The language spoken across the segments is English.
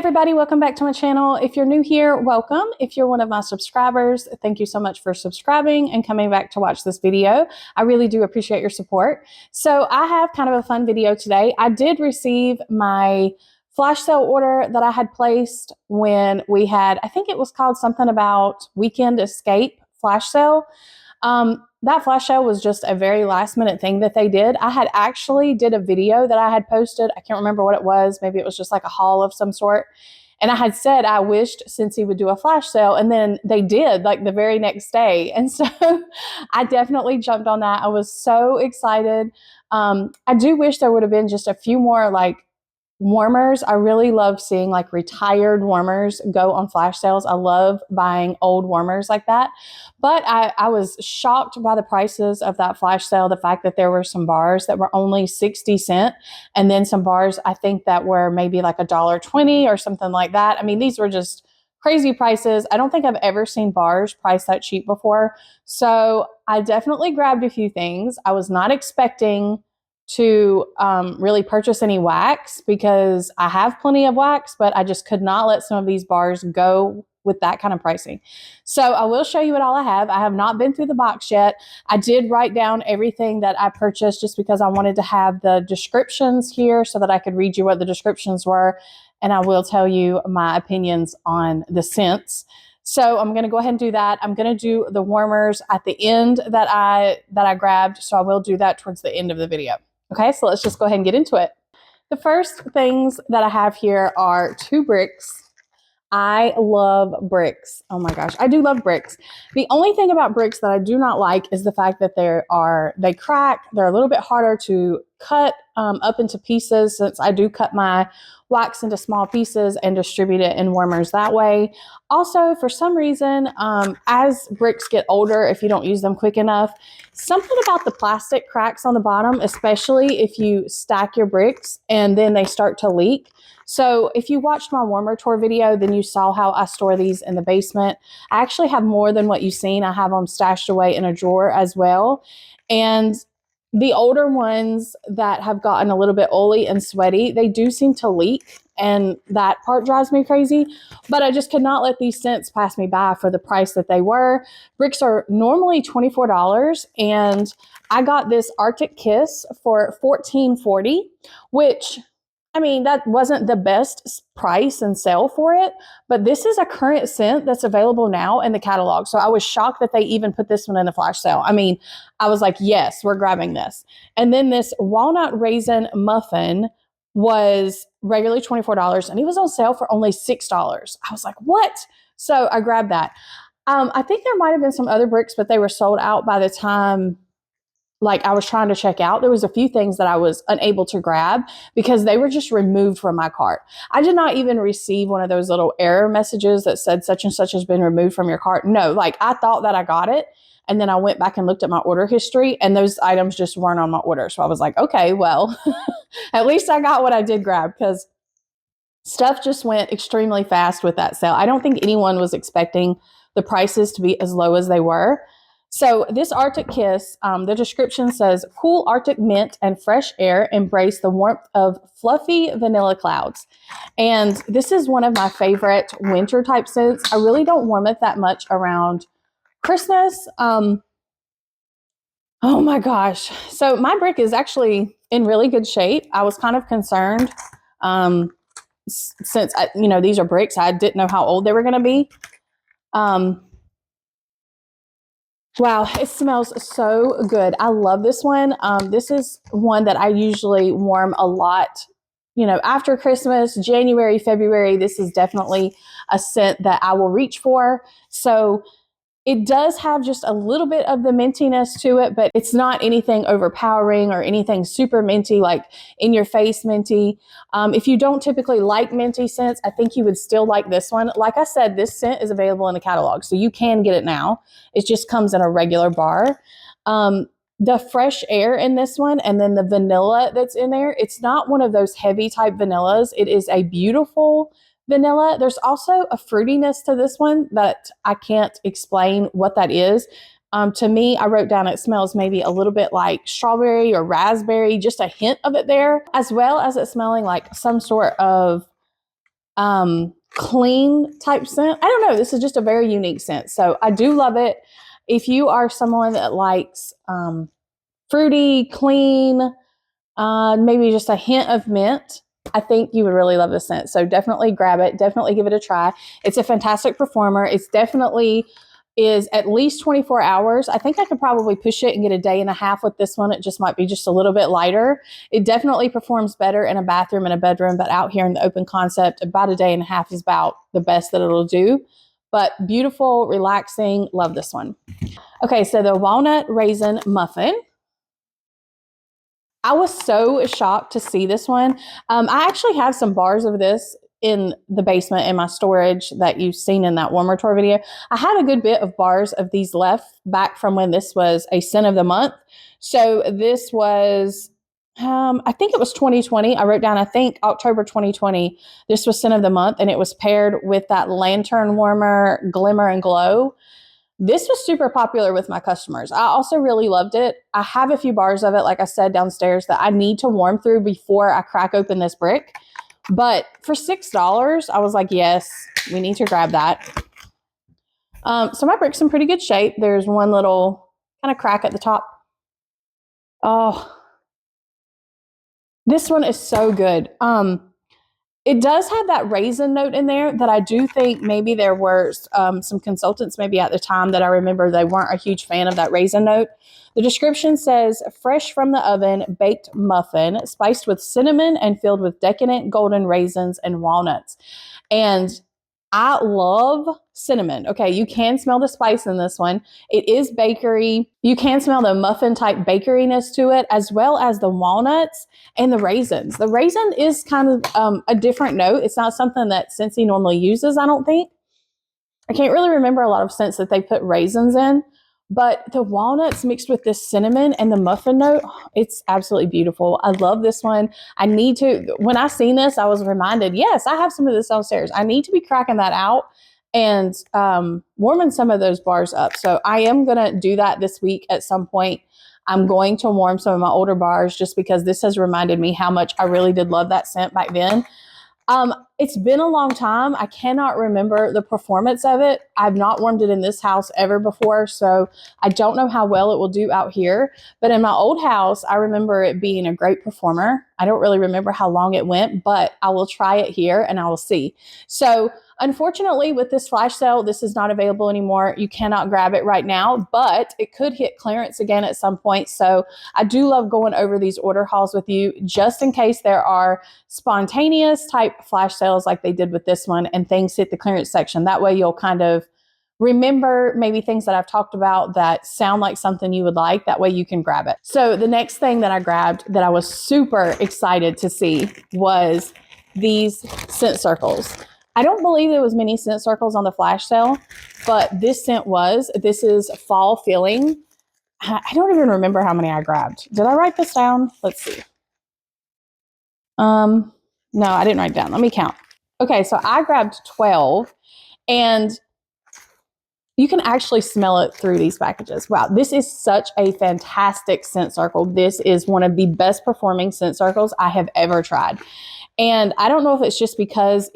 everybody, welcome back to my channel. If you're new here, welcome. If you're one of my subscribers, thank you so much for subscribing and coming back to watch this video. I really do appreciate your support. So I have kind of a fun video today. I did receive my flash sale order that I had placed when we had, I think it was called something about Weekend Escape flash sale. That flash sale was just a very last minute thing that they did. I had actually did a video that I had posted. I can't remember what it was. Maybe it was just like a haul of some sort. And I had said I wished Scentsy would do a flash sale, and then they did like the very next day. And so I definitely jumped on that. I was so excited. I do wish there would have been just a few more like warmers. I really love seeing like retired warmers go on flash sales. I love buying old warmers like that. But I was shocked by the prices of that flash sale. The fact that there were some bars that were only 60 cents and then some bars I think that were maybe like $1.20 or something like that. I mean, these were just crazy prices. I don't think I've ever seen bars priced that cheap before. So I definitely grabbed a few things. I was not expecting to really purchase any wax because I have plenty of wax, but I just could not let some of these bars go with that kind of pricing. So I will show you what all I have. I have not been through the box yet. I did write down everything that I purchased just because I wanted to have the descriptions here so that I could read you what the descriptions were. And I will tell you my opinions on the scents. So I'm going to go ahead and do that. I'm going to do the warmers at the end that I grabbed. So I will do that towards the end of the video. Okay, so let's just go ahead and get into it. The first things that I have here are 2 bricks. I love bricks. Oh my gosh, I do love bricks. The only thing about bricks that I do not like is the fact that they crack. They're a little bit harder to cut up into pieces, since I do cut my wax into small pieces and distribute it in warmers that way. Also, for some reason, as bricks get older, if you don't use them quick enough, something about the plastic cracks on the bottom, especially if you stack your bricks and then they start to leak. So if you watched my warmer tour video, then you saw how I store these in the basement. I actually have more than what you've seen. I have them stashed away in a drawer as well. And the older ones that have gotten a little bit oily and sweaty, they do seem to leak, and that part drives me crazy. But I just could not let these scents pass me by for the price that they were. Bricks are normally $24, and I got this Arctic Kiss for $14.40, which, I mean, that wasn't the best price and sale for it, but this is a current scent that's available now in the catalog. So I was shocked that they even put this one in the flash sale. I mean, I was like, yes, we're grabbing this. And then this walnut raisin muffin was regularly $24, and it was on sale for only $6. I was like, what? So I grabbed that. I think there might have been some other bricks, but they were sold out by the time like I was trying to check out. There was a few things that I was unable to grab because they were just removed from my cart. I did not even receive one of those little error messages that said such and such has been removed from your cart. No, like I thought that I got it. And then I went back and looked at my order history, and those items just weren't on my order. So I was like, okay, well, at least I got what I did grab, because stuff just went extremely fast with that sale. I don't think anyone was expecting the prices to be as low as they were. So this Arctic Kiss, the description says, cool Arctic mint and fresh air embrace the warmth of fluffy vanilla clouds. And this is one of my favorite winter type scents. I really don't warm it that much around Christmas. Oh my gosh. So my brick is actually in really good shape. I was kind of concerned since, these are bricks. I didn't know how old they were going to be. Wow, it smells so good. I love this one. This is one that I usually warm a lot, after Christmas, January, February. This is definitely a scent that I will reach for. So it does have just a little bit of the mintiness to it, but it's not anything overpowering or anything super minty, like in your face minty. If you don't typically like minty scents, I think you would still like this one. Like I said, this scent is available in the catalog, so you can get it now. It just comes in a regular bar. The fresh air in this one, and then the vanilla that's in there, it's not one of those heavy type vanillas. It is a beautiful vanilla. There's also a fruitiness to this one that I can't explain what that is. To me, I wrote down it smells maybe a little bit like strawberry or raspberry, just a hint of it there, as well as it smelling like some sort of clean type scent. I don't know. This is just a very unique scent. So I do love it. If you are someone that likes fruity, clean, maybe just a hint of mint, I think you would really love this scent. So definitely grab it. Definitely give it a try. It's a fantastic performer. It's definitely is at least 24 hours. I think I could probably push it and get a day and a half with this one. It just might be just a little bit lighter. It definitely performs better in a bathroom and a bedroom, but out here in the open concept, about a day and a half is about the best that it'll do. But beautiful, relaxing. Love this one. Okay, so the walnut raisin muffin. I was so shocked to see this one. I actually have some bars of this in the basement in my storage that you've seen in that warmer tour video. I had a good bit of bars of these left back from when this was a scent of the month. So this was, I think it was 2020. I wrote down, I think October 2020, this was scent of the month, and it was paired with that lantern warmer Glimmer and Glow. This was super popular with my customers. I also really loved it. I have a few bars of it, like I said, downstairs that I need to warm through before I crack open this brick. But for $6, I was like, yes, we need to grab that. So my brick's in pretty good shape. There's one little kind of crack at the top. Oh, this one is so good. It does have that raisin note in there that I do think maybe there were some consultants maybe at the time that I remember they weren't a huge fan of that raisin note. The description says, fresh from the oven, baked muffin, spiced with cinnamon and filled with decadent golden raisins and walnuts. And I love cinnamon. Okay, you can smell the spice in this one. It is bakery. You can smell the muffin type bakeryness to it, as well as the walnuts and the raisins. The raisin is kind of a different note. It's not something that Scentsy normally uses, I don't think. I can't really remember a lot of scents that they put raisins in, but the walnuts mixed with this cinnamon and the muffin note, it's absolutely beautiful. I love this one. I need to, when I seen this, I was reminded, yes, I have some of this downstairs. I need to be cracking that out and warming some of those bars up. So I am going to do that this week at some point. I'm going to warm some of my older bars just because this has reminded me how much I really did love that scent back then. It's been a long time. I cannot remember the performance of it. I've not warmed it in this house ever before, so I don't know how well it will do out here. But in my old house, I remember it being a great performer. I don't really remember how long it went, but I will try it here and I will see. So unfortunately, with this flash sale, this is not available anymore. You cannot grab it right now, but it could hit clearance again at some point. So I do love going over these order hauls with you just in case there are spontaneous type flash sales like they did with this one and things hit the clearance section. That way you'll kind of remember maybe things that I've talked about that sound like something you would like. That way you can grab it. So the next thing that I grabbed that I was super excited to see was these scent circles. I don't believe there was many scent circles on the flash sale, but this scent was. This is Fall Filling. I don't even remember how many I grabbed. Did I write this down? Let's see. No, I didn't write it down. Let me count. Okay, so I grabbed 12, and you can actually smell it through these packages. Wow, this is such a fantastic scent circle. This is one of the best performing scent circles I have ever tried. And I don't know if it's just because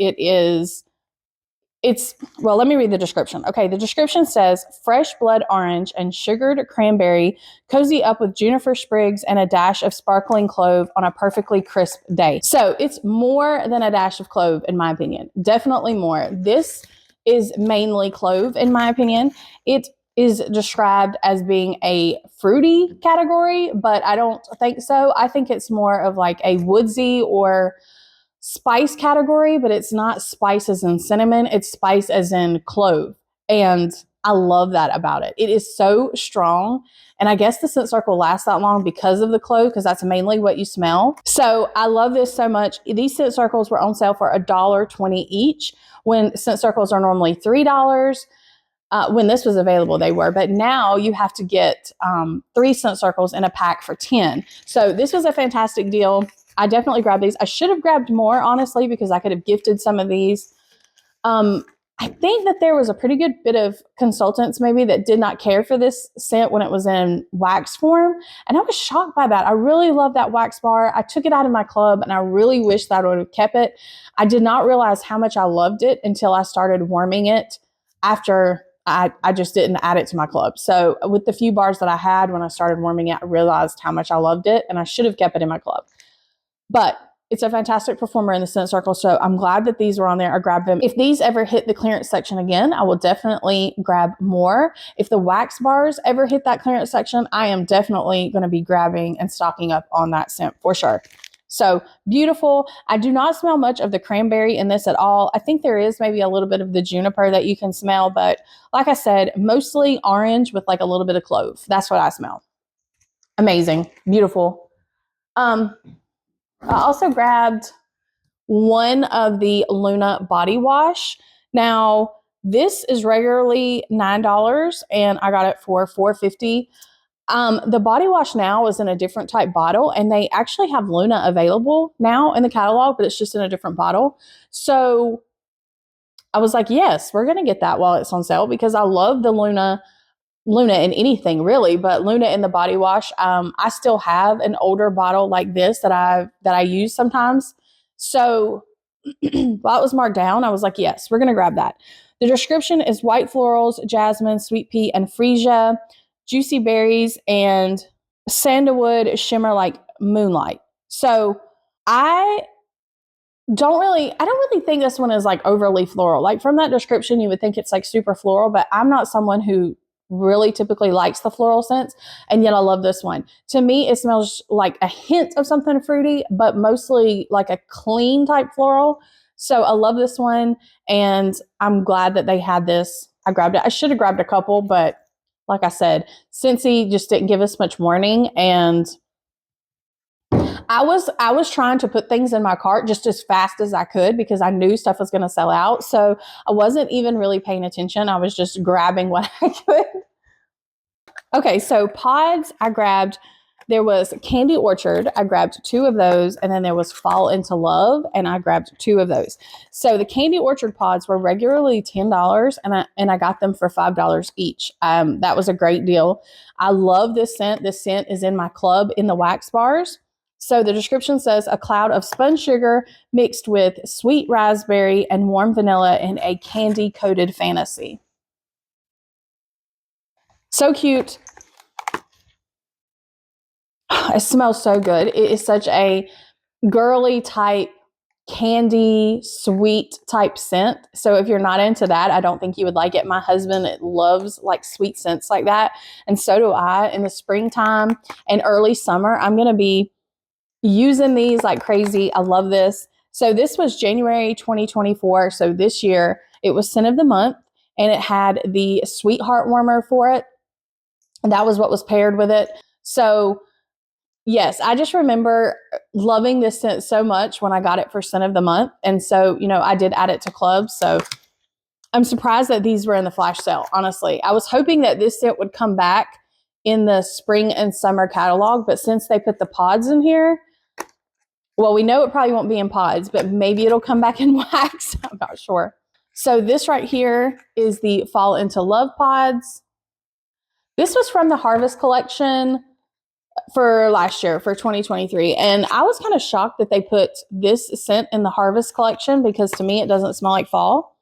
well, let me read the description. Okay, the description says, fresh blood orange and sugared cranberry, cozy up with juniper sprigs and a dash of sparkling clove on a perfectly crisp day. So it's more than a dash of clove, in my opinion. Definitely more. This is mainly clove, in my opinion. It is described as being a fruity category, but I don't think so. I think it's more of like a woodsy or spice category, but it's not spice as in cinnamon. It's spice as in clove. And I love that about it. It is so strong. And I guess the scent circle lasts that long because of the clove, because that's mainly what you smell. So I love this so much. These scent circles were on sale for $1.20 each, when scent circles are normally $3. When this was available, they were. But now you have to get 3 scent circles in a pack for $10. So this was a fantastic deal. I definitely grabbed these. I should have grabbed more, honestly, because I could have gifted some of these. I think that there was a pretty good bit of consultants maybe that did not care for this scent when it was in wax form. And I was shocked by that. I really love that wax bar. I took it out of my club and I really wish that I would have kept it. I did not realize how much I loved it until I started warming it after I just didn't add it to my club. So with the few bars that I had when I started warming it, I realized how much I loved it and I should have kept it in my club. But it's a fantastic performer in the scent circle, so I'm glad that these were on there. I grabbed them. If these ever hit the clearance section again, I will definitely grab more. If the wax bars ever hit that clearance section, I am definitely going to be grabbing and stocking up on that scent for sure. So beautiful. I do not smell much of the cranberry in this at all. I think there is maybe a little bit of the juniper that you can smell, but like I said, mostly orange with like a little bit of clove. That's what I smell. Amazing. Beautiful. I also grabbed one of the Luna body wash. Now, this is regularly $9 and I got it for $4.50. The body wash now is in a different type bottle and they actually have Luna available now in the catalog, but it's just in a different bottle. So I was like, yes, we're going to get that while it's on sale because I love the Luna in anything really, but Luna in the body wash. I still have an older bottle like this that I use sometimes. So while it was marked down, I was like, yes, we're going to grab that. The description is white florals, jasmine, sweet pea, and freesia, juicy berries, and sandalwood shimmer like moonlight. So I don't really think this one is like overly floral. Like from that description, you would think it's like super floral, but I'm not someone who really typically likes the floral scents, and yet I love this one. To me, it smells like a hint of something fruity, but mostly like a clean type floral. So I love this one, and I'm glad that they had this. I grabbed it. I should have grabbed a couple, but like I said, Scentsy just didn't give us much warning, and I was trying to put things in my cart just as fast as I could because I knew stuff was going to sell out. So I wasn't even really paying attention. I was just grabbing what I could. Okay, so pods I grabbed. There was Candy Orchard. I grabbed 2 of those. And then there was Fall Into Love. And I grabbed 2 of those. So the Candy Orchard pods were regularly $10. And I got them for $5 each. That was a great deal. I love this scent. This scent is in my club in the wax bars. So the description says a cloud of spun sugar mixed with sweet raspberry and warm vanilla in a candy coated fantasy. So cute. It smells so good. It is such a girly type candy sweet type scent. So if you're not into that, I don't think you would like it. My husband loves like sweet scents like that. And so do I. In the springtime and early summer, I'm going to be using these like crazy. I love this. So this was January 2024. So this year it was scent of the month and it had the sweetheart warmer for it. And that was what was paired with it. So yes, I just remember loving this scent so much when I got it for scent of the month. And so, I did add it to clubs. So I'm surprised that these were in the flash sale, honestly. I was hoping that this scent would come back in the spring and summer catalog. But since they put the pods in here, well, we know it probably won't be in pods, but maybe it'll come back in wax. I'm not sure. So this right here is the Fall Into Love pods. This was from the Harvest collection for last year, for 2023. And I was kind of shocked that they put this scent in the Harvest collection because to me, it doesn't smell like fall.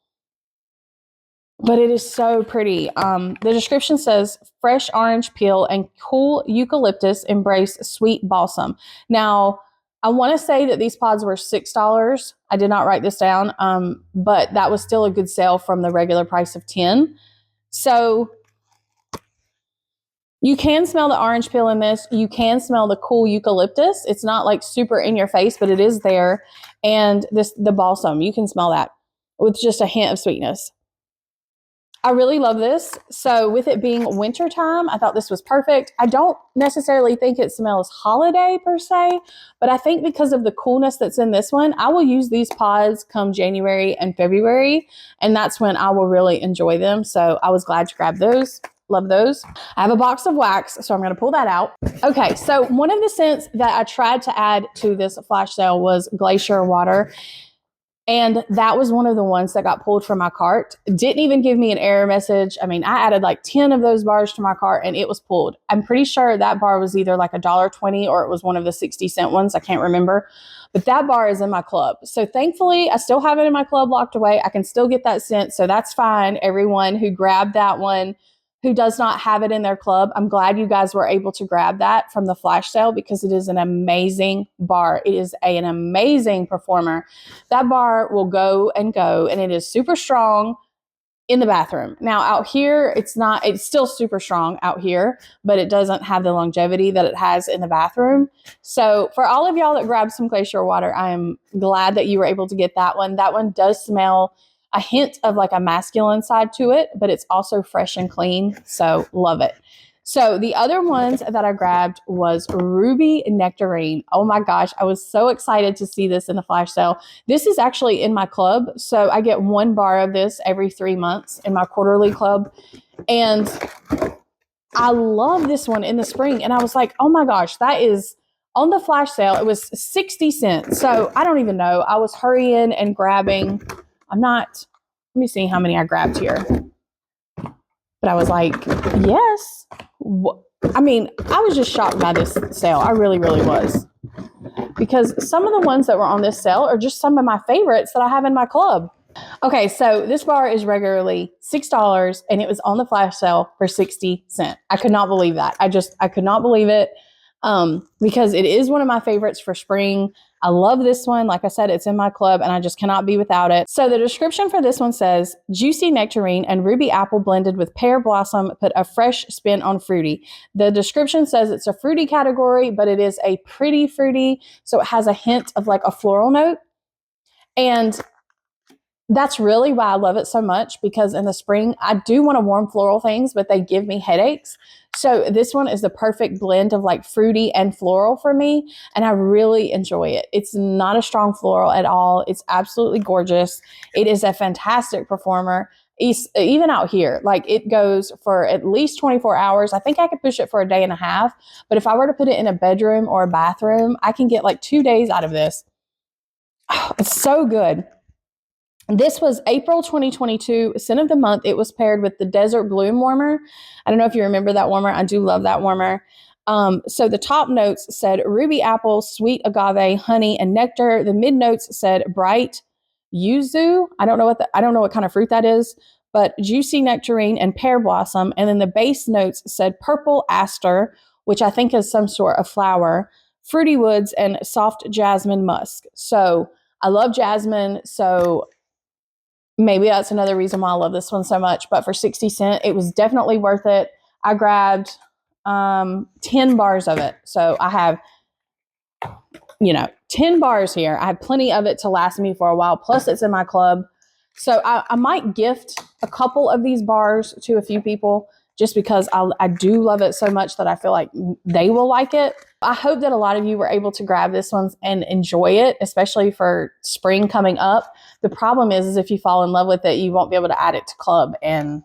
But it is so pretty. The description says, fresh orange peel and cool eucalyptus embrace sweet balsam. Now, I want to say that these pods were $6. I did not write this down, but that was still a good sale from the regular price of $10. So you can smell the orange peel in this. You can smell the cool eucalyptus. It's not like super in your face, but it is there. And the balsam, you can smell that with just a hint of sweetness. I really love this. So with it being wintertime, I thought this was perfect. I don't necessarily think it smells holiday per se, but I think because of the coolness that's in this one, I will use these pods come January and February, and that's when I will really enjoy them. So I was glad to grab those. Love those. I have a box of wax, so I'm going to pull that out. Okay, so one of the scents that I tried to add to this flash sale was Glacier Water. And that was one of the ones that got pulled from my cart. Didn't even give me an error message. I mean, I added like 10 of those bars to my cart and it was pulled. I'm pretty sure that bar was either like $1.20 or it was one of the 60-cent ones. I can't remember. But that bar is in my club. So thankfully, I still have it in my club locked away. I can still get that scent. So that's fine. Everyone who grabbed that one, who does not have it in their club, I'm glad you guys were able to grab that from the flash sale because it is an amazing bar. It is an amazing performer. That bar will go, and it is super strong in the bathroom. Now out here, it's still super strong out here, but it doesn't have the longevity that it has in the bathroom. So for all of y'all that grabbed some Glacier Water, I am glad that you were able to get that one. That one does smell a hint of like a masculine side to it, but it's also fresh and clean. So love it. So the other ones that I grabbed was Ruby Nectarine. Oh my gosh, I was so excited to see this in the flash sale. This is actually in my club. So I get 1 bar of this every 3 months in my quarterly club. And I love this one in the spring. And I was like, oh my gosh, that is on the flash sale. It was 60 cents. So I don't even know. I was hurrying and grabbing. Let me see how many I grabbed here. But I was like, yes. I mean, I was just shocked by this sale. I really, really was. Because some of the ones that were on this sale are just some of my favorites that I have in my club. Okay, so this bar is regularly $6 and it was on the flash sale for 60 cents. I could not believe that. I could not believe it because it is one of my favorites for spring. I love this one. Like I said, it's in my club and I just cannot be without it. So the description for this one says, juicy nectarine and ruby apple blended with pear blossom put a fresh spin on fruity. The description says it's a fruity category, but it is a pretty fruity. So it has a hint of like a floral note. And that's really why I love it so much, because in the spring, I do want to warm floral things, but they give me headaches. So this one is the perfect blend of like fruity and floral for me, and I really enjoy it. It's not a strong floral at all. It's absolutely gorgeous. It is a fantastic performer. Even out here, like it goes for at least 24 hours. I think I could push it for a day and a half, but if I were to put it in a bedroom or a bathroom, I can get like 2 days out of this. Oh, it's so good. This was April 2022 scent of the month. It was paired with the Desert Bloom warmer. I don't know if you remember that warmer. I do love that warmer. So the top notes said ruby apple, sweet agave, honey, and nectar. The mid notes said bright yuzu. I don't know what kind of fruit that is, but juicy nectarine and pear blossom. And then the base notes said purple aster, which I think is some sort of flower, fruity woods, and soft jasmine musk. So I love jasmine. So maybe that's another reason why I love this one so much. But for 60 cents, it was definitely worth it. I grabbed 10 bars of it. So I have, 10 bars here. I have plenty of it to last me for a while. Plus, it's in my club. So I might gift a couple of these bars to a few people just because I do love it so much that I feel like they will like it. I hope that a lot of you were able to grab this one and enjoy it, especially for spring coming up. The problem is if you fall in love with it, you won't be able to add it to club. And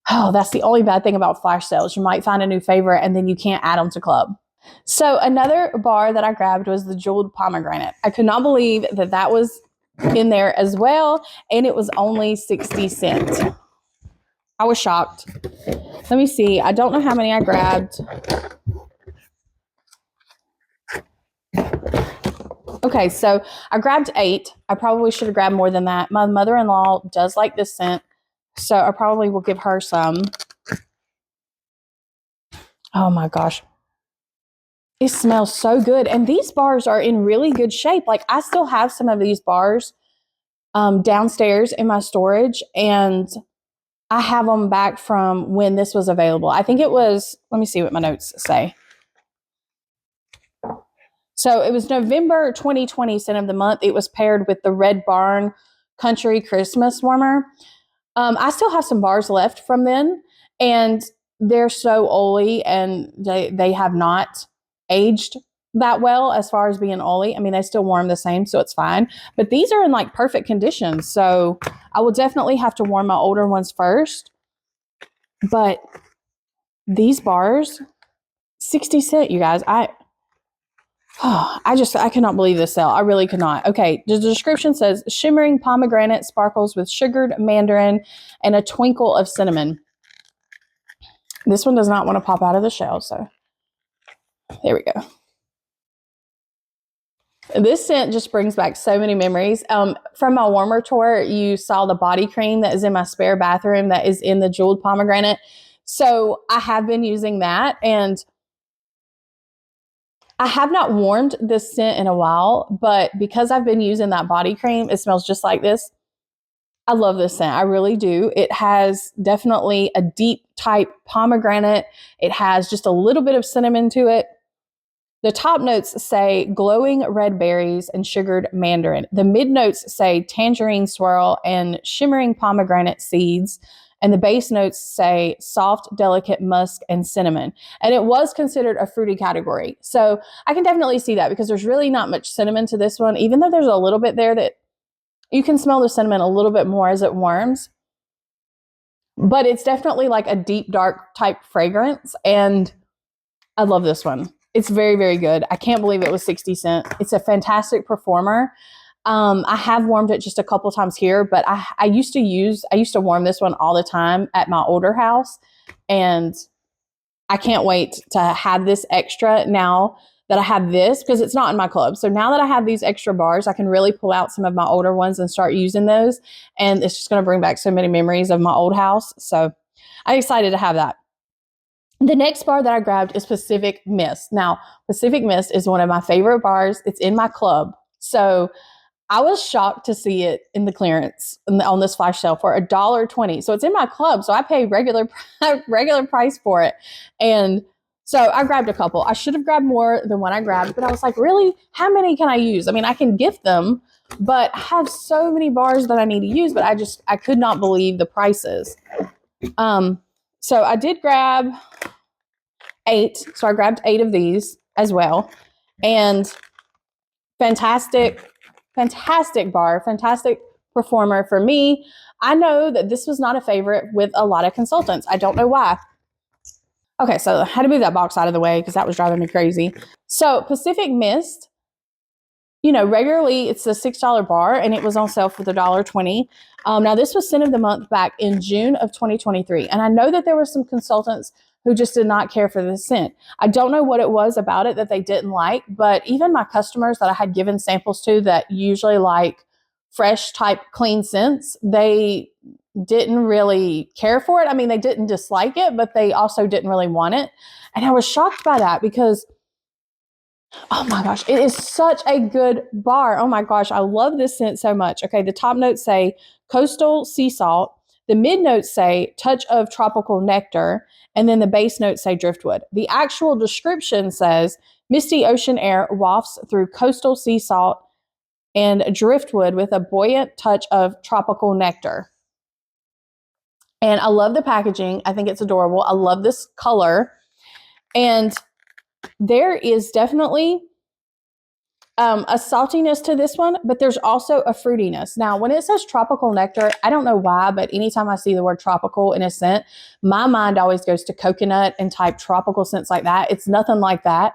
that's the only bad thing about flash sales. You might find a new favorite and then you can't add them to club. So another bar that I grabbed was the Jeweled Pomegranate. I could not believe that was in there as well. And it was only 60 cents. I was shocked. Let me see. I don't know how many I grabbed. Okay, so I grabbed 8. I probably should have grabbed more than that. My mother-in-law does like this scent, so I probably will give her some. Oh my gosh. It smells so good. And these bars are in really good shape. Like I still have some of these bars downstairs in my storage, and I have them back from when this was available. I think it was, let me see what my notes say. So it was November 2020 scent of the month. It was paired with the Red Barn Country Christmas warmer. I still have some bars left from then, and they're so oily, and they have not aged that well as far as being oily. I mean, they still warm the same, so it's fine. But these are in like perfect condition, so I will definitely have to warm my older ones first. But these bars, 60 cents, you guys. Oh, I cannot believe this sale. I really could not. Okay, the description says shimmering pomegranate sparkles with sugared mandarin and a twinkle of cinnamon. This one does not want to pop out of the shell, so there we go. This scent just brings back so many memories. From my warmer tour, you saw the body cream that is in my spare bathroom that is in the jeweled pomegranate. So I have been using that, and I have not warmed this scent in a while, but because I've been using that body cream, it smells just like this. I love this scent. I really do. It has definitely a deep type pomegranate. It has just a little bit of cinnamon to it. The top notes say glowing red berries and sugared mandarin. The mid notes say tangerine swirl and shimmering pomegranate seeds. And the base notes say soft, delicate musk and cinnamon. And it was considered a fruity category. So I can definitely see that because there's really not much cinnamon to this one, even though there's a little bit there that you can smell the cinnamon a little bit more as it warms. But it's definitely like a deep, dark type fragrance. And I love this one. It's very, very good. I can't believe it was 60 cents. It's a fantastic performer. I have warmed it just a couple times here, but I used to warm this one all the time at my older house. And I can't wait to have this extra now that I have this, because it's not in my club. So now that I have these extra bars, I can really pull out some of my older ones and start using those. And it's just going to bring back so many memories of my old house. So I'm excited to have that. The next bar that I grabbed is Pacific Mist. Now, Pacific Mist is one of my favorite bars. It's in my club. So I was shocked to see it in the clearance on this flash sale for $1.20. So it's in my club. So I pay regular price for it. And so I grabbed a couple. I should have grabbed more than what I grabbed, but I was like, really? How many can I use? I mean, I can gift them, but I have so many bars that I need to use, but I could not believe the prices. So I did grab 8. So I grabbed 8 of these as well. And fantastic bar, fantastic performer for me. I know that this was not a favorite with a lot of consultants. I don't know why. Okay, so I had to move that box out of the way because that was driving me crazy. So Pacific Mist, regularly it's a $6 bar, and it was on sale for the $1.20. Now this was scent of the month back in June of 2023. And I know that there were some consultants who just did not care for the scent. I don't know what it was about it that they didn't like, but even my customers that I had given samples to that usually like fresh type clean scents, they didn't really care for it. I mean, they didn't dislike it, but they also didn't really want it. And I was shocked by that because, oh my gosh, it is such a good bar. Oh my gosh, I love this scent so much. Okay, the top notes say coastal sea salt. The mid notes say touch of tropical nectar. And then the base notes say driftwood. The actual description says misty ocean air wafts through coastal sea salt and driftwood with a buoyant touch of tropical nectar. And I love the packaging. I think it's adorable. I love this color. And there is definitely a saltiness to this one, but there's also a fruitiness. Now, when it says tropical nectar, I don't know why, but anytime I see the word tropical in a scent, my mind always goes to coconut and type tropical scents like that. It's nothing like that.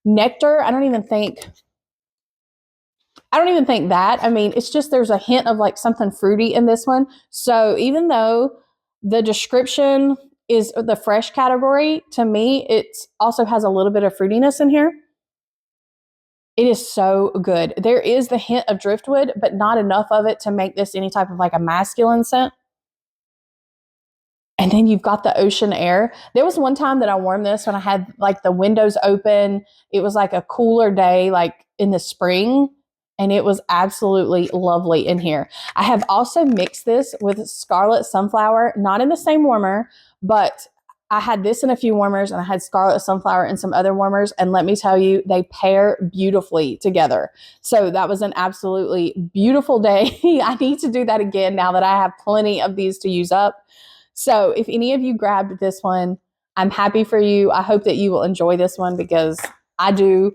Nectar, I don't even think that. I mean, it's just there's a hint of like something fruity in this one. So even though the description is the fresh category, to me, it also has a little bit of fruitiness in here. It is so good. There is the hint of driftwood, but not enough of it to make this any type of like a masculine scent. And then you've got the ocean air. There was one time that I warmed this when I had like the windows open. It was like a cooler day, like in the spring, and it was absolutely lovely in here. I have also mixed this with Scarlet Sunflower, not in the same warmer, but I had this in a few warmers, and I had Scarlet Sunflower in some other warmers. And let me tell you, they pair beautifully together. So that was an absolutely beautiful day. I need to do that again now that I have plenty of these to use up. So if any of you grabbed this one, I'm happy for you. I hope that you will enjoy this one because I do.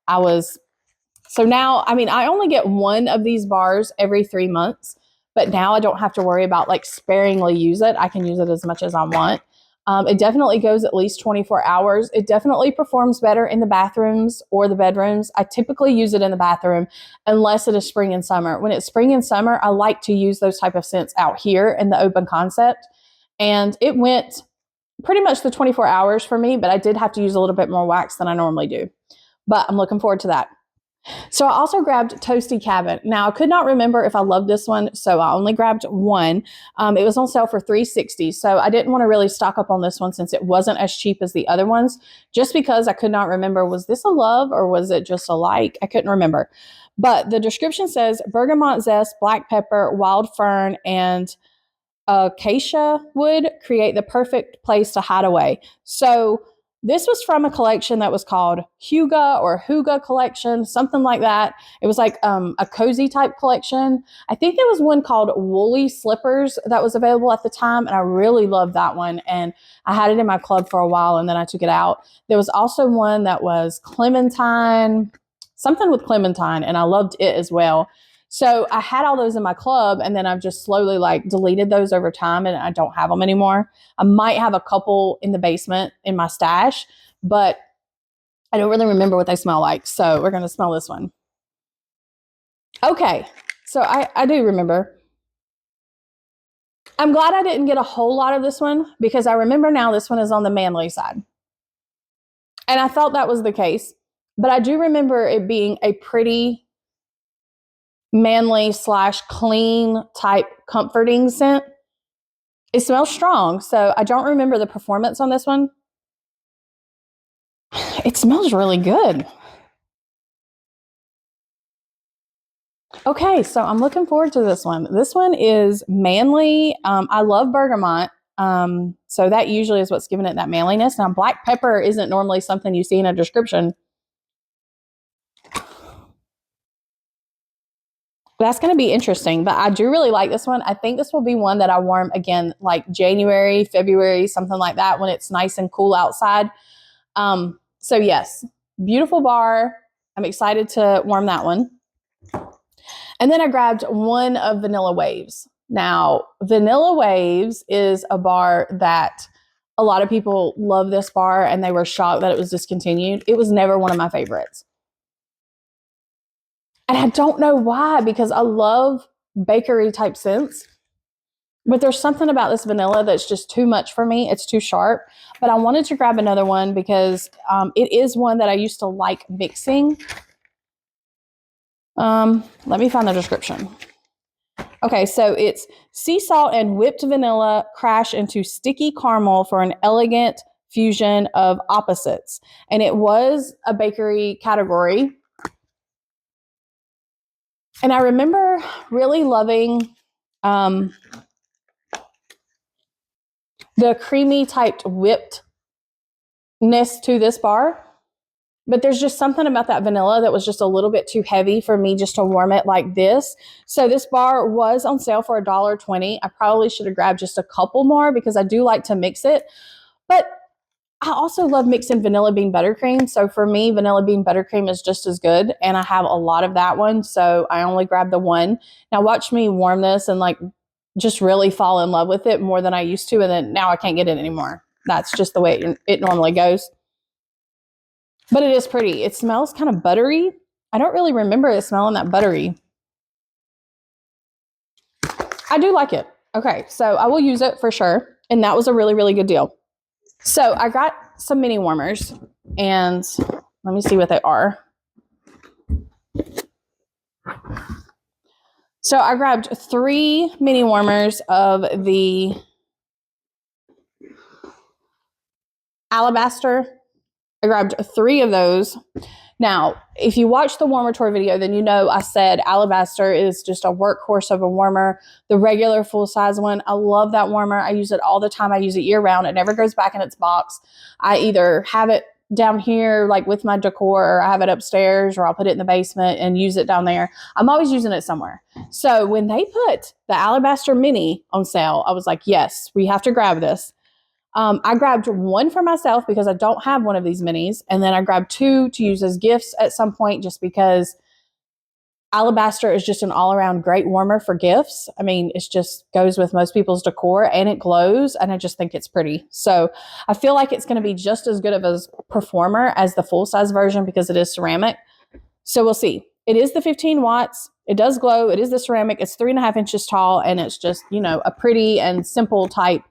So now, I mean, I only get one of these bars every 3 months, but now I don't have to worry about like sparingly use it. I can use it as much as I want. It definitely goes at least 24 hours. It definitely performs better in the bathrooms or the bedrooms. I typically use it in the bathroom unless it is spring and summer. When it's spring and summer, I like to use those type of scents out here in the open concept. And it went pretty much the 24 hours for me, but I did have to use a little bit more wax than I normally do. But I'm looking forward to that. So I also grabbed Toasty Cabin. Now I could not remember if I loved this one, so I only grabbed one. It was on sale for $3.60, so I didn't want to really stock up on this one since it wasn't as cheap as the other ones, just because I could not remember, was this a love or was it just a like? I couldn't remember. But the description says bergamot zest, black pepper, wild fern, and acacia wood create the perfect place to hide away. So this was from a collection that was called Huga collection, something like that. It was like a cozy type collection. I think there was one called Woolly Slippers that was available at the time, and I really loved that one. And I had it in my club for a while, and then I took it out. There was also one that was Clementine, something with Clementine, and I loved it as well. So I had all those in my club, and then I've just slowly like deleted those over time, and I don't have them anymore. I might have a couple in the basement in my stash, but I don't really remember what they smell like. So we're going to smell this one. Okay, so I do remember. I'm glad I didn't get a whole lot of this one because I remember now this one is on the manly side. And I thought that was the case, but I do remember it being a pretty manly / clean type comforting scent. It smells strong, so I don't remember the performance on this one. It smells really good. Okay, so I'm looking forward to this one. This one is manly. I love bergamot, so that usually is what's giving it that manliness. Now, black pepper isn't normally something you see in a description. That's going to be interesting, but I do really like this one. I think this will be one that I warm again, like January, February, something like that, when it's nice and cool outside. So yes, beautiful bar. I'm excited to warm that one. And then I grabbed one of Vanilla Waves. Now, Vanilla Waves is a bar that a lot of people love this bar, and they were shocked that it was discontinued. It was never one of my favorites. And I don't know why, because I love bakery type scents, but there's something about this vanilla that's just too much for me. It's too sharp, but I wanted to grab another one because it is one that I used to like mixing. Let me find the description. Okay, so it's sea salt and whipped vanilla crash into sticky caramel for an elegant fusion of opposites. And it was a bakery category. And I remember really loving the creamy typed whippedness to this bar. But there's just something about that vanilla that was just a little bit too heavy for me just to warm it like this. So this bar was on sale for $1.20. I probably should have grabbed just a couple more because I do like to mix it. But I also love mixing vanilla bean buttercream. So for me, vanilla bean buttercream is just as good. And I have a lot of that one. So I only grabbed the one. Now watch me warm this and like just really fall in love with it more than I used to. And then now I can't get it anymore. That's just the way it normally goes. But it is pretty. It smells kind of buttery. I don't really remember it smelling that buttery. I do like it. Okay, so I will use it for sure. And that was a really, really good deal. So I got some mini warmers, and let me see what they are. So I grabbed 3 mini warmers of the Alabaster. I grabbed 3 of those. Now, if you watch the warmer tour video, then you know I said Alabaster is just a workhorse of a warmer. The regular full-size one, I love that warmer. I use it all the time. I use it year-round. It never goes back in its box. I either have it down here, like with my decor, or I have it upstairs, or I'll put it in the basement and use it down there. I'm always using it somewhere. So when they put the Alabaster Mini on sale, I was like, yes, we have to grab this. I grabbed 1 for myself because I don't have one of these minis. And then I grabbed 2 to use as gifts at some point just because Alabaster is just an all-around great warmer for gifts. I mean, it just goes with most people's decor, and it glows, and I just think it's pretty. So I feel like it's going to be just as good of a performer as the full-size version because it is ceramic. So we'll see. It is the 15 watts. It does glow. It is the ceramic. It's 3.5 inches tall, and it's just, you know, a pretty and simple type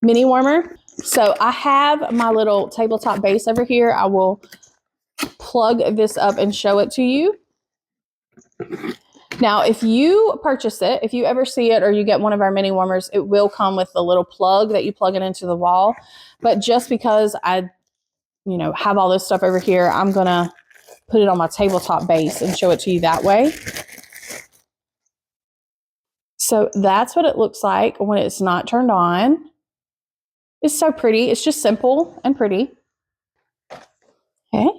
mini warmer. So I have my little tabletop base over here. I will plug this up and show it to you. Now, if you purchase it, if you ever see it or you get one of our mini warmers, it will come with the little plug that you plug it into the wall. But just because I, you know, have all this stuff over here, I'm going to put it on my tabletop base and show it to you that way. So that's what it looks like when it's not turned on. It's so pretty. It's just simple and pretty. Okay.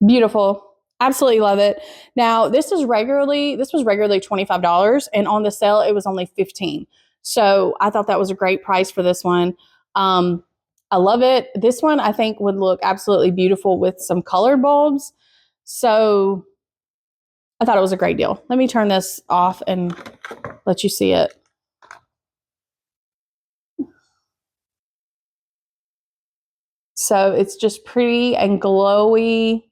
Beautiful. Absolutely love it. Now, this was regularly $25, and on the sale, it was only $15. So I thought that was a great price for this one. I love it. This one, I think, would look absolutely beautiful with some colored bulbs. So I thought it was a great deal. Let me turn this off and let you see it. So it's just pretty and glowy.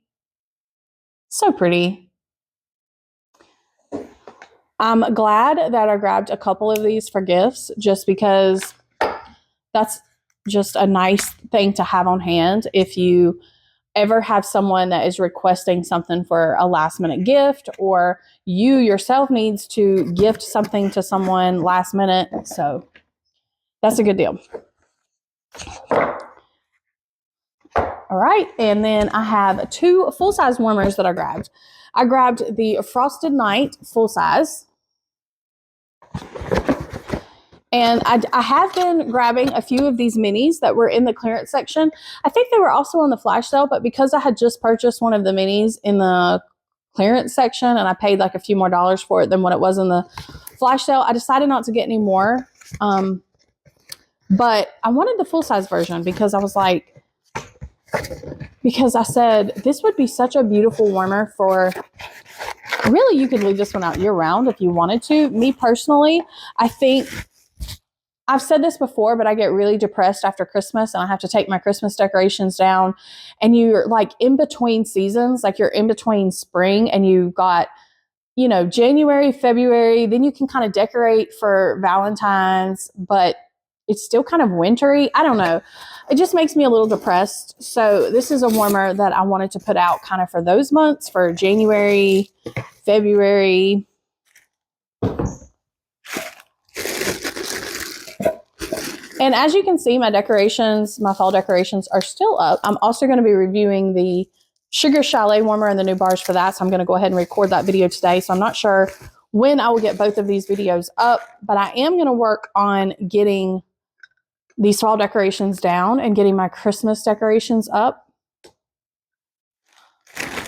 So pretty. I'm glad that I grabbed a couple of these for gifts just because that's just a nice thing to have on hand if you ever have someone that is requesting something for a last minute gift, or you yourself needs to gift something to someone last minute. So that's a good deal. All right, and then I have two full-size warmers that I grabbed. I grabbed the Frosted Night full-size. And I have been grabbing a few of these minis that were in the clearance section. I think they were also on the flash sale, but because I had just purchased one of the minis in the clearance section and I paid like a few more dollars for it than what it was in the flash sale, I decided not to get any more. But I wanted the full-size version because I was like, because I said this would be such a beautiful warmer for, really, you could leave this one out year-round if you wanted to. Me personally, I think, I've said this before, but I get really depressed after Christmas and I have to take my Christmas decorations down, and you're like in between seasons, like you're in between spring and you've got, you know, January, February, then you can kind of decorate for Valentine's, but it's still kind of wintry. I don't know. It just makes me a little depressed. So this is a warmer that I wanted to put out kind of for those months, for January, February. And as you can see, my decorations, my fall decorations are still up. I'm also going to be reviewing the Sugar Chalet warmer and the new bars for that. So I'm going to go ahead and record that video today. So I'm not sure when I will get both of these videos up, but I am going to work on getting these fall decorations down and getting my Christmas decorations up.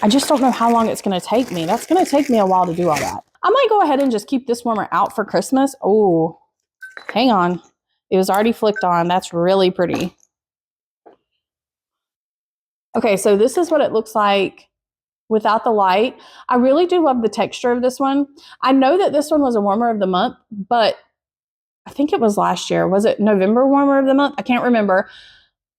I just don't know how long it's going to take me. That's going to take me a while to do all that. I might go ahead and just keep this warmer out for Christmas. Oh, hang on. It was already flicked on. That's really pretty. Okay, so this is what it looks like without the light. I really do love the texture of this one. I know that this one was a warmer of the month, but I think it was last year. Was it November warmer of the month? I can't remember,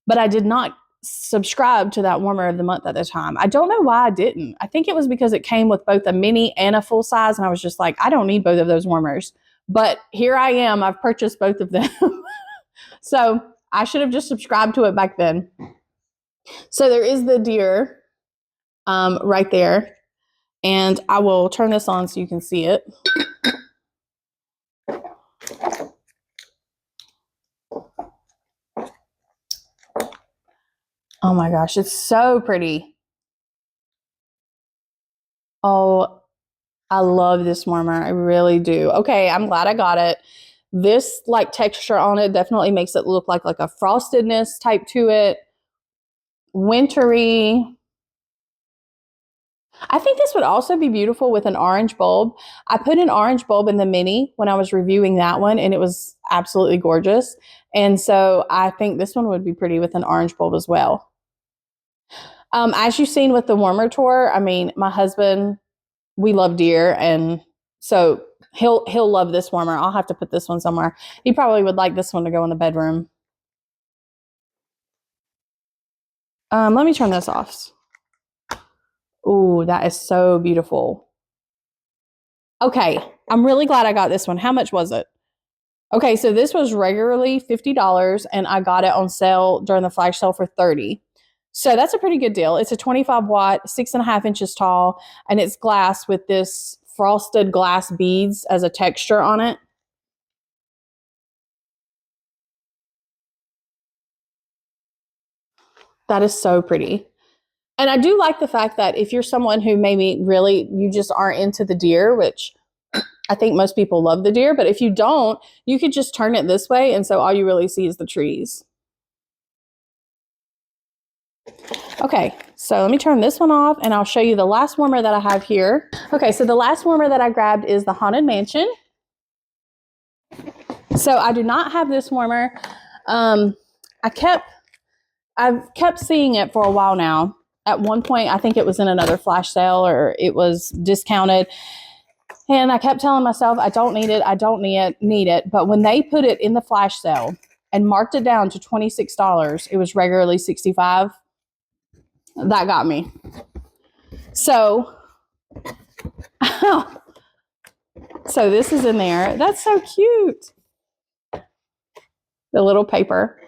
but I did not subscribe to that warmer of the month at the time. I don't know why I didn't. I think it was because it came with both a mini and a full size, and I was just like, I don't need both of those warmers. But here I am. I've purchased both of them. So I should have just subscribed to it back then. So there is the deer right there. And I will turn this on so you can see it. Oh my gosh, it's so pretty. Oh, I love this warmer. I really do. Okay, I'm glad I got it. This like texture on it definitely makes it look like a frostedness type to it. Wintry. I think this would also be beautiful with an orange bulb. I put an orange bulb in the mini when I was reviewing that one, and it was absolutely gorgeous. And so I think this one would be pretty with an orange bulb as well. As you've seen with the warmer tour, I mean, my husband, we love deer, and so he'll love this warmer. I'll have to put this one somewhere. He probably would like this one to go in the bedroom. Let me turn this off. Ooh, that is so beautiful. Okay, I'm really glad I got this one. How much was it? Okay, so this was regularly $50, and I got it on sale during the flash sale for $30. So that's a pretty good deal. It's a 25 watt, 6.5 inches tall, and it's glass with this frosted glass beads as a texture on it. That is so pretty. And I do like the fact that if you're someone who maybe really, you just aren't into the deer, which I think most people love the deer, but if you don't, you could just turn it this way, and so all you really see is the trees. Okay, so let me turn this one off, and I'll show you the last warmer that I have here. Okay, so the last warmer that I grabbed is the Haunted Mansion. So I do not have this warmer. I've kept seeing it for a while now. At one point, I think it was in another flash sale, or it was discounted. And I kept telling myself, I don't need it, I don't need it. But when they put it in the flash sale and marked it down to $26, it was regularly $65. That got me. So, so this is in there. That's so cute. The little paper.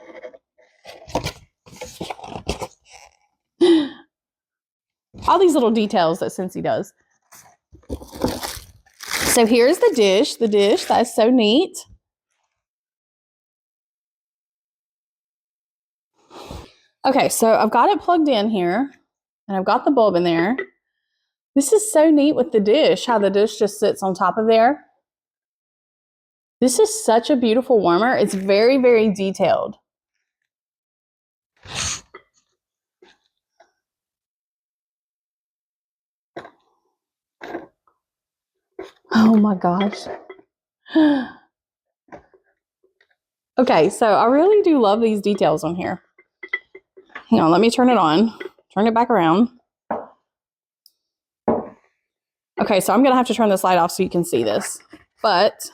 All these little details that Scentsy does. So here's the dish. That's so neat. Okay, so I've got it plugged in here, and I've got the bulb in there. This is so neat with the dish, how the dish just sits on top of there. This is such a beautiful warmer. It's very, very detailed. Oh my gosh. Okay, so I really do love these details on here. Hang on, let me turn it on. Turn it back around. Okay, so I'm going to have to turn this light off so you can see this. But,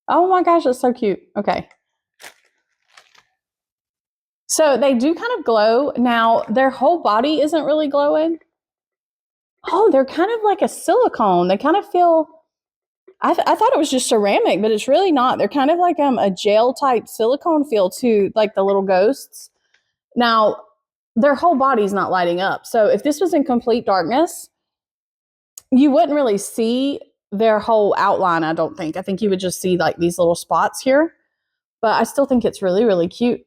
oh my gosh, it's so cute. Okay. So they do kind of glow. Now, their whole body isn't really glowing. Oh, they're kind of like a silicone. They kind of feel, I thought it was just ceramic, but it's really not. They're kind of like a gel type silicone feel too, like the little ghosts. Now, their whole body's not lighting up. So if this was in complete darkness, you wouldn't really see their whole outline, I don't think. I think you would just see like these little spots here. But I still think it's really, really cute.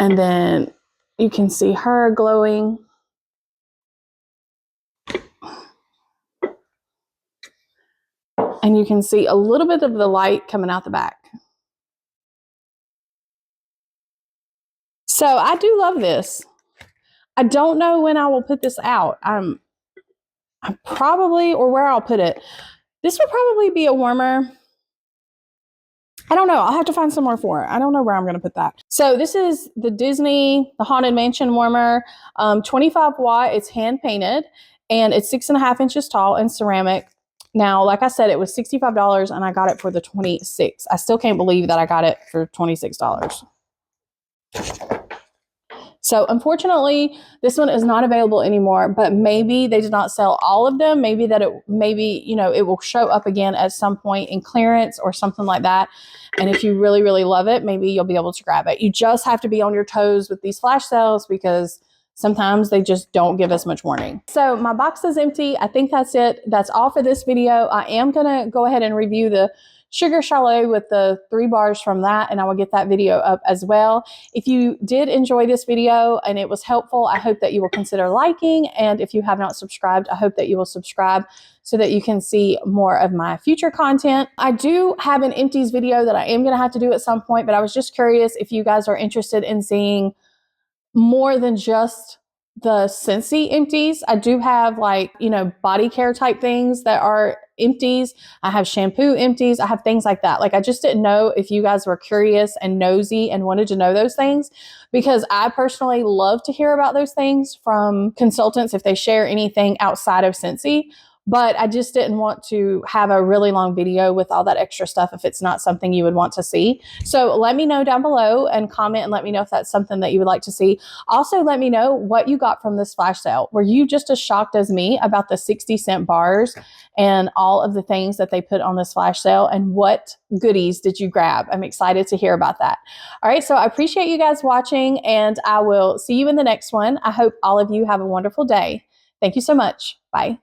And then you can see her glowing. And you can see a little bit of the light coming out the back. So I do love this. I don't know when I will put this out. I'm probably, or where I'll put it. This would probably be a warmer. I don't know. I'll have to find somewhere for it. I don't know where I'm going to put that. So this is the Haunted Mansion warmer, 25 watt. It's hand painted, and it's 6.5 inches tall and ceramic. Now, like I said, it was $65, and I got it for the $26. I still can't believe that I got it for $26. So unfortunately, this one is not available anymore, but maybe they did not sell all of them. Maybe it will show up again at some point in clearance or something like that. And if you really, really love it, maybe you'll be able to grab it. You just have to be on your toes with these flash sales because sometimes they just don't give us much warning. So my box is empty. I think that's it. That's all for this video. I am going to go ahead and review the Sugar Chalet with the 3 bars from that, and I will get that video up as well. If you did enjoy this video and it was helpful, I hope that you will consider liking, and if you have not subscribed, I hope that you will subscribe so that you can see more of my future content. I do have an empties video that I am going to have to do at some point, but I was just curious if you guys are interested in seeing more than just the Scentsy empties. I do have like, body care type things that are empties. I have shampoo empties. I have things like that. Like, I just didn't know if you guys were curious and nosy and wanted to know those things, because I personally love to hear about those things from consultants if they share anything outside of Scentsy. But I just didn't want to have a really long video with all that extra stuff if it's not something you would want to see. So let me know down below and comment and let me know if that's something that you would like to see. Also, let me know what you got from this flash sale. Were you just as shocked as me about the 60-cent bars and all of the things that they put on this flash sale? And what goodies did you grab? I'm excited to hear about that. All right, so I appreciate you guys watching, and I will see you in the next one. I hope all of you have a wonderful day. Thank you so much. Bye.